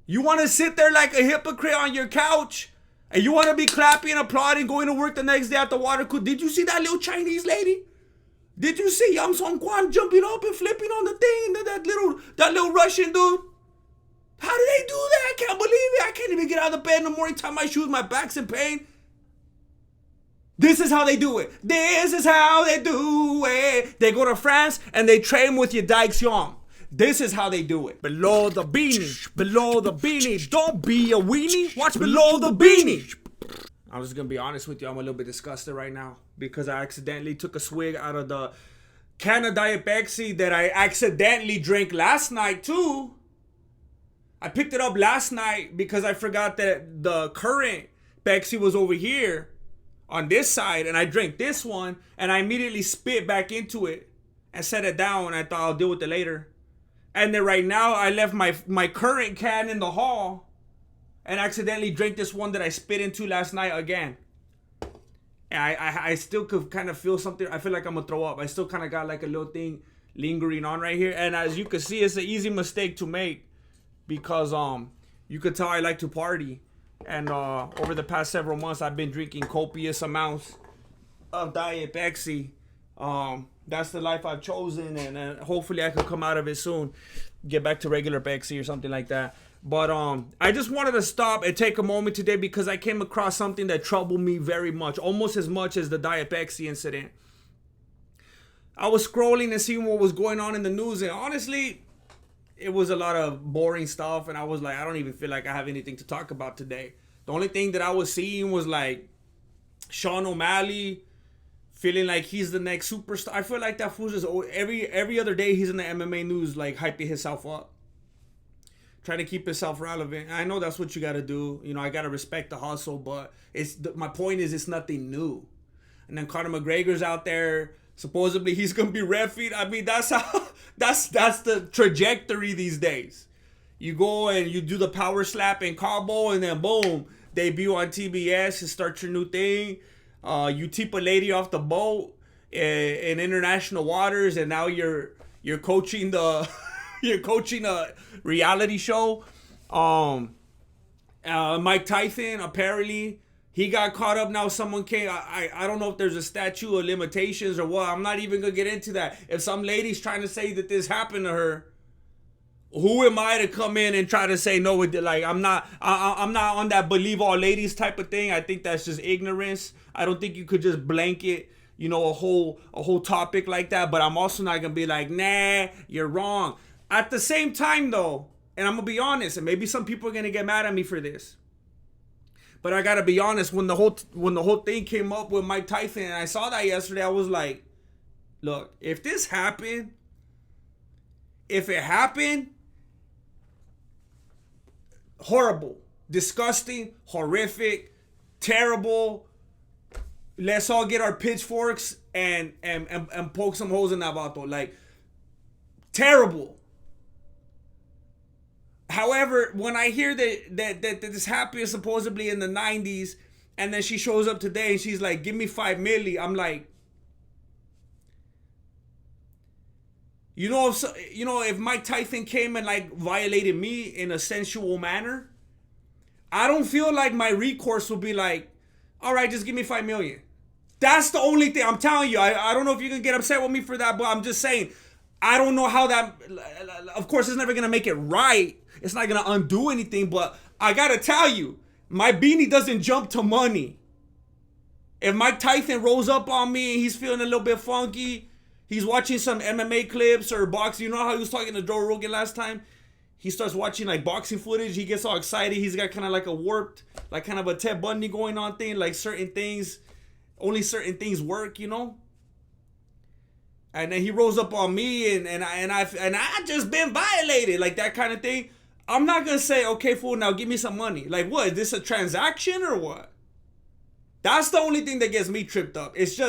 You want to sit there like a hypocrite on your couch, and you want to be clapping and applauding, going to work the next day at the water cooler. Did you see that little Chinese lady? Did you see Yang Song Kwan jumping up and flipping on the thing, and that little Russian dude? How did they do that? I can't believe it. I can't even get out of the bed in the morning, tie my shoes, my back's in pain. This is how they do it. This is how they do it. They go to France and they train with Yidikes Yom. This is how they do it. Below the beanie, below the beanie. Don't be a weenie. Watch below the beanie. I'm just going to be honest with you. I'm a little bit disgusted right now because I accidentally took a swig out of the can of Diet Pepsi that I accidentally drank last night too. I picked it up last night because I forgot that the current Pepsi was over here on this side, and I drank this one, and I immediately spit back into it and set it down, and I thought I'll deal with it later. And then right now, I left my current can in the hall and accidentally drank this one that I spit into last night again. And I still could kind of feel something. I feel like I'm going to throw up. I still kind of got like a little thing lingering on right here. And as you can see, it's an easy mistake to make because you could tell I like to party. And over the past several months, I've been drinking copious amounts of Diet Pepsi. That's the life I've chosen, and hopefully I can come out of it soon, get back to regular Pepsi or something like that. But I just wanted to stop and take a moment today because I came across something that troubled me very much, almost as much as the Diet Pepsi incident. I was scrolling and seeing what was going on in the news, and honestly, it was a lot of boring stuff, and I was like, I don't even feel like I have anything to talk about today. The only thing that I was seeing was like Sean O'Malley feeling like he's the next superstar. I feel like that fool's just every other day he's in the MMA news like hyping himself up, trying to keep himself relevant. I know that's what you got to do. You know, I got to respect the hustle, but my point is it's nothing new. And then Conor McGregor's out there. Supposedly he's gonna be reffing. I mean, that's how that's the trajectory these days. You go and you do the power slap in Cabo, and then boom, debut on TBS and start your new thing. You tip a lady off the boat in international waters, and now you're coaching the you're coaching a reality show. Mike Tyson apparently. He got caught up now. Someone came. I don't know if there's a statute of limitations or what. I'm not even going to get into that. If some lady's trying to say that this happened to her, who am I to come in and try to say no? Like, I'm not on that believe all ladies type of thing. I think that's just ignorance. I don't think you could just blanket, you know, a whole topic like that. But I'm also not going to be like, nah, you're wrong. At the same time, though, and I'm going to be honest, and maybe some people are going to get mad at me for this. But I gotta be honest, when the whole thing came up with Mike Tyson, and I saw that yesterday, I was like, look, if it happened, horrible, disgusting, horrific, terrible. Let's all get our pitchforks and poke some holes in that vato. Like, terrible. However, when I hear that this happened supposedly in the 90s, and then she shows up today and she's like, give me $5 million, I'm like, if Mike Tyson came and like violated me in a sensual manner, I don't feel like my recourse will be like, all right, just give me $5 million. That's the only thing I'm telling you. I don't know if you can get upset with me for that, but I'm just saying, I don't know how that, of course, it's never going to make it right. It's not going to undo anything, but I got to tell you, my beanie doesn't jump to money. If Mike Tyson rolls up on me and he's feeling a little bit funky, he's watching some MMA clips or boxing. You know how he was talking to Joe Rogan last time? He starts watching like boxing footage. He gets all excited. He's got kind of like a warped, like kind of a Ted Bundy going on thing. Like only certain things work, you know? And then he rolls up on me and I just been violated, like that kind of thing. I'm not going to say, okay, fool, now give me some money. Like, what? Is this a transaction or what? That's the only thing that gets me tripped up. It's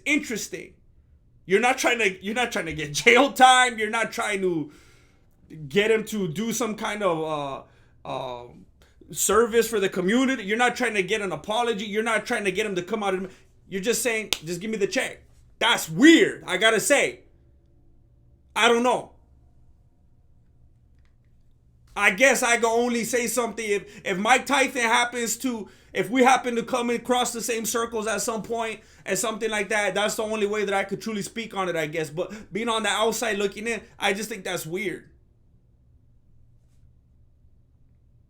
interesting. You're not trying to get jail time. You're not trying to get him to do some kind of service for the community. You're not trying to get an apology. You're not trying to get him to come out. You're just saying, just give me the check. That's weird, I got to say. I don't know. I guess I can only say something if Mike Tyson if we happen to come across the same circles at some point and something like that, that's the only way that I could truly speak on it, I guess. But being on the outside looking in, I just think that's weird.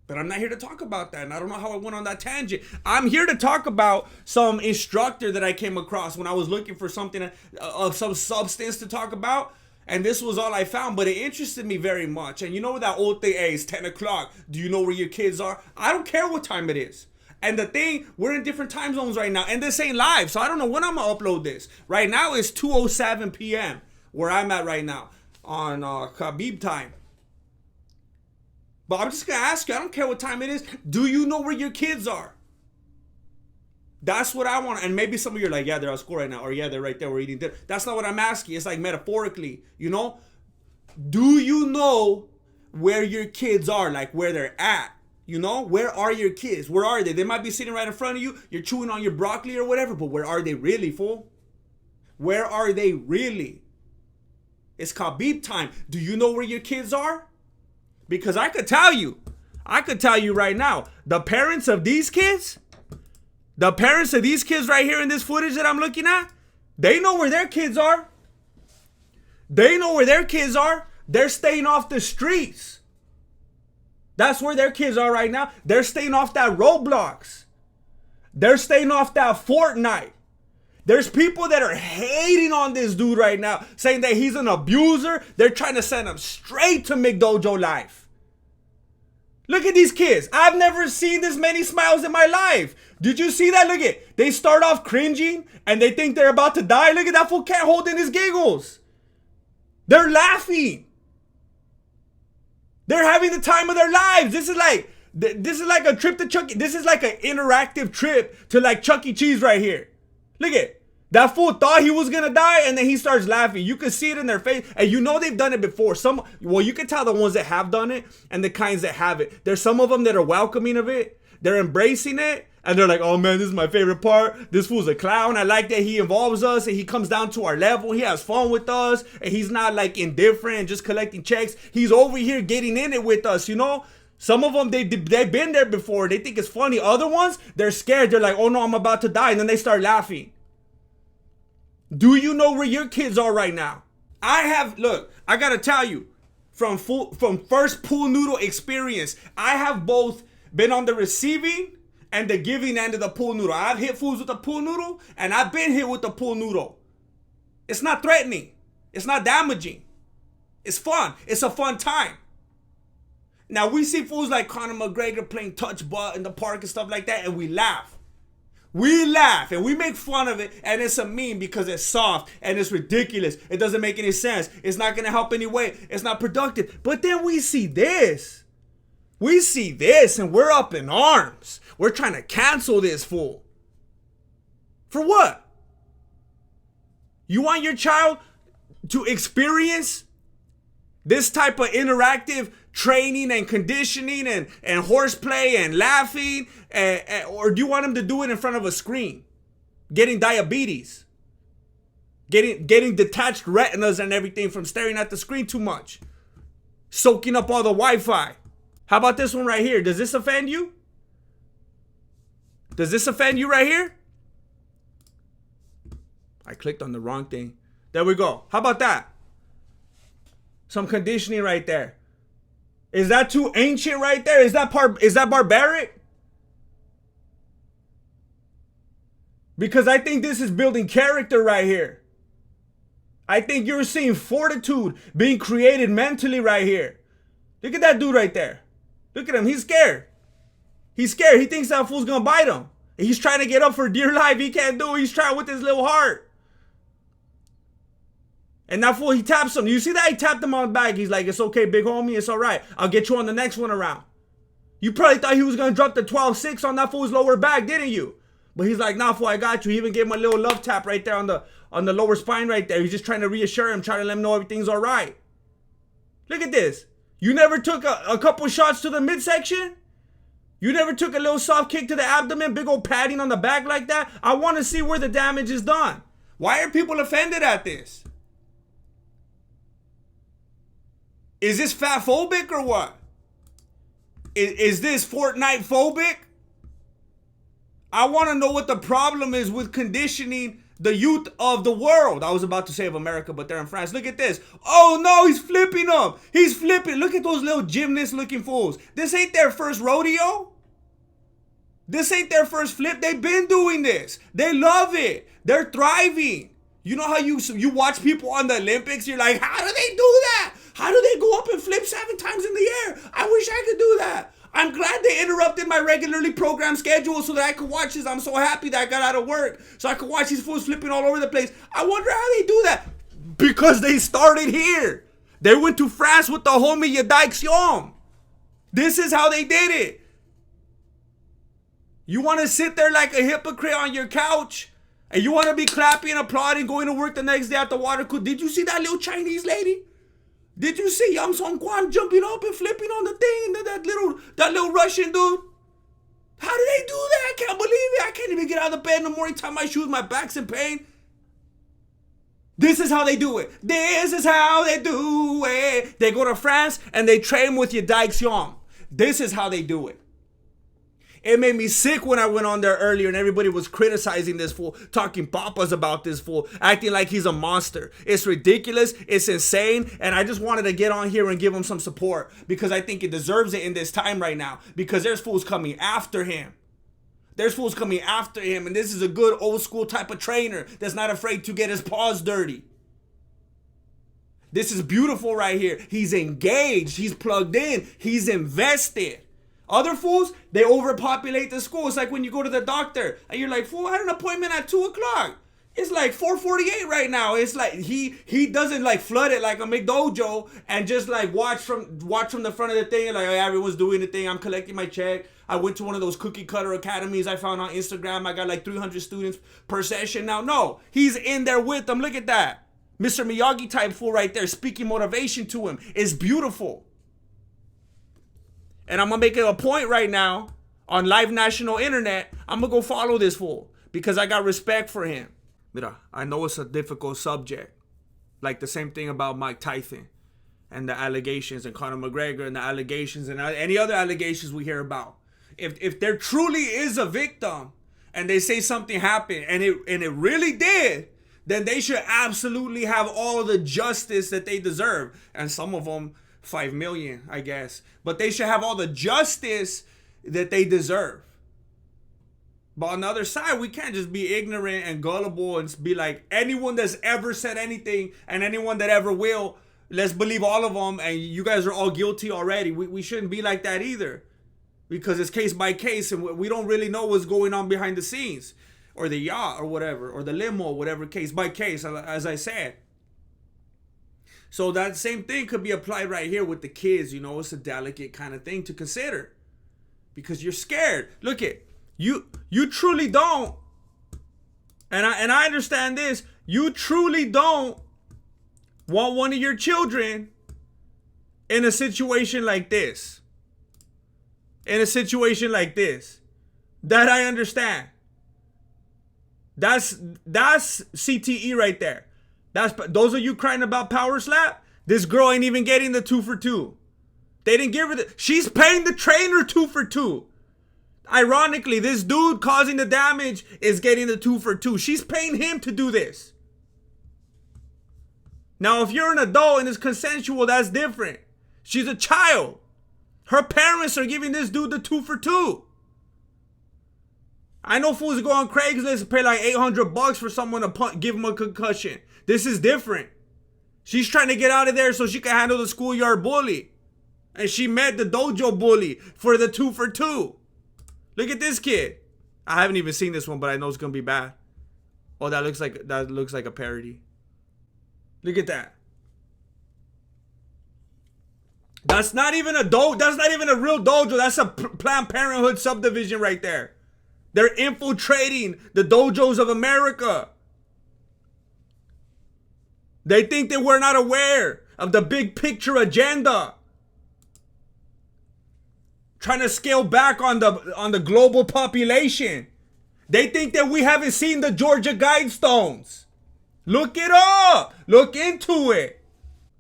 But I'm not here to talk about that, and I don't know how I went on that tangent. I'm here to talk about some instructor that I came across when I was looking for something of some substance to talk about, and this was all I found, but it interested me very much. And you know that old thing, hey, it's 10 o'clock. Do you know where your kids are? I don't care what time it is. And the thing, we're in different time zones right now, and this ain't live, so I don't know when I'm going to upload this. Right now, it's 2:07 p.m. where I'm at right now on Khabib time. But I'm just going to ask you, I don't care what time it is. Do you know where your kids are? That's what I want. And maybe some of you are like, yeah, they're at school right now. Or yeah, they're right there, we're eating dinner. That's not what I'm asking. It's like metaphorically, you know? Do you know where your kids are? Like where they're at? You know? Where are your kids? Where are they? They might be sitting right in front of you. You're chewing on your broccoli or whatever. But where are they really, fool? Where are they really? It's Khabib time. Do you know where your kids are? Because I could tell you right now, the parents of these kids right here in this footage that I'm looking at, they know where their kids are. They know where their kids are. They're staying off the streets. That's where their kids are right now. They're staying off that Roblox. They're staying off that Fortnite. There's people that are hating on this dude right now, saying that he's an abuser. They're trying to send him straight to McDojo life. Look at these kids. I've never seen this many smiles in my life. Did you see that? Look at, they start off cringing and they think they're about to die. Look at that fool can't hold in his giggles. They're laughing. They're having the time of their lives. This is like a trip to Chuck. This is like an interactive trip to like Chuck E. Cheese right here. Look at that fool thought he was gonna die, and then he starts laughing. You can see it in their face, and you know they've done it before. You can tell the ones that have done it and the kinds that haven't. There's some of them that are welcoming of it. They're embracing it, and they're like, "Oh man, this is my favorite part. This fool's a clown. I like that he involves us and he comes down to our level. He has fun with us, and he's not like indifferent and just collecting checks. He's over here getting in it with us, you know." Some of them, they've been there before. They think it's funny. Other ones, they're scared. They're like, oh no, I'm about to die. And then they start laughing. Do you know where your kids are right now? I got to tell you, from first pool noodle experience, I have both been on the receiving and the giving end of the pool noodle. I've hit fools with the pool noodle, and I've been hit with the pool noodle. It's not threatening. It's not damaging. It's fun. It's a fun time. Now, we see fools like Conor McGregor playing touch butt in the park and stuff like that, and we laugh. We laugh, and we make fun of it, and it's a meme because it's soft, and it's ridiculous. It doesn't make any sense. It's not going to help anyway. It's not productive. But then we see this. We see this, and we're up in arms. We're trying to cancel this fool. For what? You want your child to experience this type of interactive training and conditioning and horseplay and laughing, or do you want him to do it in front of a screen, getting diabetes, getting detached retinas and everything from staring at the screen too much, soaking up all the Wi-Fi? How about this one right here? Does this offend you? Does this offend you right here? I clicked on the wrong thing. There we go. How about that? Some conditioning right there. Is that too ancient right there? Is that barbaric? Because I think this is building character right here. I think you're seeing fortitude being created mentally right here. Look at that dude right there. Look at him. He's scared. He's scared. He thinks that fool's gonna bite him. And he's trying to get up for dear life. He can't do it. He's trying with his little heart. And that fool, he taps him. You see that? He tapped him on the back. He's like, it's okay, big homie. It's all right. I'll get you on the next one around. You probably thought he was going to drop the 12-6 on that fool's lower back, didn't you? But he's like, nah, fool, I got you. He even gave him a little love tap right there on the lower spine right there. He's just trying to reassure him, trying to let him know everything's all right. Look at this. You never took a couple shots to the midsection? You never took a little soft kick to the abdomen, big old padding on the back like that? I want to see where the damage is done. Why are people offended at this? Is this fatphobic or what? Is this Fortnite phobic? I want to know what the problem is with conditioning the youth of the world. I was about to say of America, but they're in France. Look at this. Oh no, he's flipping them. He's flipping. Look at those little gymnast looking fools. This ain't their first rodeo. This ain't their first flip. They've been doing this. They love it. They're thriving. You know how you watch people on the Olympics? You're like, how do they do that? How do they go up and flip 7 times in the air? I wish I could do that. I'm glad they interrupted my regularly programmed schedule so that I could watch this. I'm so happy that I got out of work so I could watch these fools flipping all over the place. I wonder how they do that. Because they started here. They went to France with the homie Yidikes Yom. This is how they did it. You want to sit there like a hypocrite on your couch and you want to be clapping and applauding, going to work the next day at the water cooler. Did you see that little Chinese lady? Did you see Yam Song Kwan jumping up and flipping on the thing? That little Russian dude? How do they do that? I can't believe it. I can't even get out of bed in the morning, tie my shoes, my back's in pain. This is how they do it. This is how they do it. They go to France and they train with Yidikes Yom. This is how they do it. It made me sick when I went on there earlier and everybody was criticizing this fool, talking papas about this fool, acting like he's a monster. It's ridiculous. It's insane. And I just wanted to get on here and give him some support because I think he deserves it in this time right now because there's fools coming after him. There's fools coming after him. And this is a good old school type of trainer that's not afraid to get his paws dirty. This is beautiful right here. He's engaged. He's plugged in. He's invested. Other fools, they overpopulate the school. It's like when you go to the doctor and you're like, fool, I had an appointment at 2 o'clock. It's like 4:48 right now. It's like he doesn't like flood it like a McDojo and just like watch from the front of the thing. Like, oh, yeah, everyone's doing the thing. I'm collecting my check. I went to one of those cookie cutter academies I found on Instagram. I got like 300 students per session now. No, he's in there with them. Look at that. Mr. Miyagi type fool right there speaking motivation to him. It's beautiful. And I'm going to make it a point right now on live national internet. I'm going to go follow this fool because I got respect for him. Mira, I know it's a difficult subject. Like the same thing about Mike Tyson and the allegations and Conor McGregor and the allegations and any other allegations we hear about. If there truly is a victim and they say something happened and it really did, then they should absolutely have all the justice that they deserve. And some of them 5 million, I guess. But they should have all the justice that they deserve. But on the other side, we can't just be ignorant and gullible and be like, anyone that's ever said anything and anyone that ever will, let's believe all of them and you guys are all guilty already. We shouldn't be like that either. Because it's case by case and we don't really know what's going on behind the scenes. Or the yacht or whatever. Or the limo, whatever, case by case, as I said. So that same thing could be applied right here with the kids. You know, it's a delicate kind of thing to consider. Because you're scared. Look it. You truly don't. And I understand this. You truly don't want one of your children in a situation like this. In a situation like this. That I understand. That's CTE right there. Those of you crying about power slap, this girl ain't even getting the 2 for 2. They didn't give her she's paying the trainer 2 for 2. Ironically, this dude causing the damage is getting the 2 for 2. She's paying him to do this. Now, if you're an adult and it's consensual, that's different. She's a child. Her parents are giving this dude the 2 for 2. I know fools go on Craigslist and pay like $800 for someone to give him a concussion. This is different. She's trying to get out of there so she can handle the schoolyard bully. And she met the dojo bully for the 2 for 2. Look at this kid. I haven't even seen this one, but I know it's gonna be bad. Oh, that looks like a parody. Look at that. That's not even a that's not even a real dojo. That's a Planned Parenthood subdivision right there. They're infiltrating the dojos of America. They think that we're not aware of the big picture agenda. Trying to scale back on the global population. They think that we haven't seen the Georgia Guidestones. Look it up. Look into it.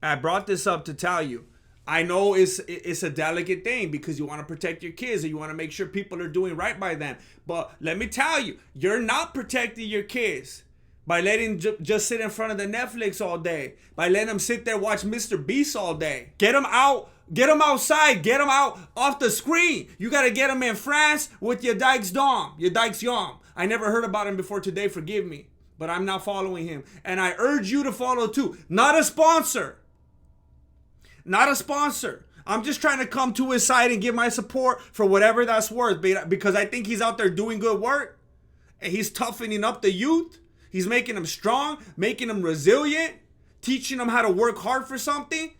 I brought this up to tell you. I know it's a delicate thing because you want to protect your kids and you want to make sure people are doing right by them. But let me tell you, you're not protecting your kids by letting just sit in front of the Netflix all day, by letting them sit there watch Mr. Beast all day. Get them out. Get them outside. Get them out off the screen. You got to get them in France with Yidikes Yom. I never heard about him before today. Forgive me. But I'm not following him. And I urge you to follow too. Not a sponsor. Not a sponsor. I'm just trying to come to his side and give my support for whatever that's worth. Because I think he's out there doing good work. And he's toughening up the youth. He's making them strong. Making them resilient. Teaching them how to work hard for something.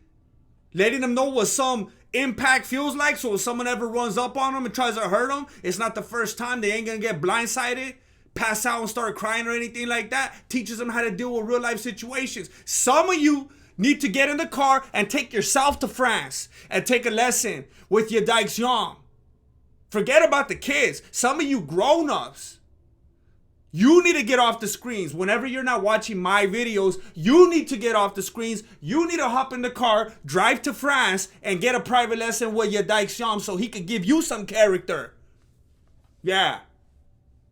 Letting them know what some impact feels like. So if someone ever runs up on them and tries to hurt them, it's not the first time. They ain't going to get blindsided, pass out and start crying or anything like that. Teaches them how to deal with real life situations. Some of you need to get in the car and take yourself to France and take a lesson with Yidikes Yom. Forget about the kids. Some of you grown-ups, you need to get off the screens. Whenever you're not watching my videos, you need to get off the screens. You need to hop in the car, drive to France, and get a private lesson with Yidikes Yom so he could give you some character. Yeah.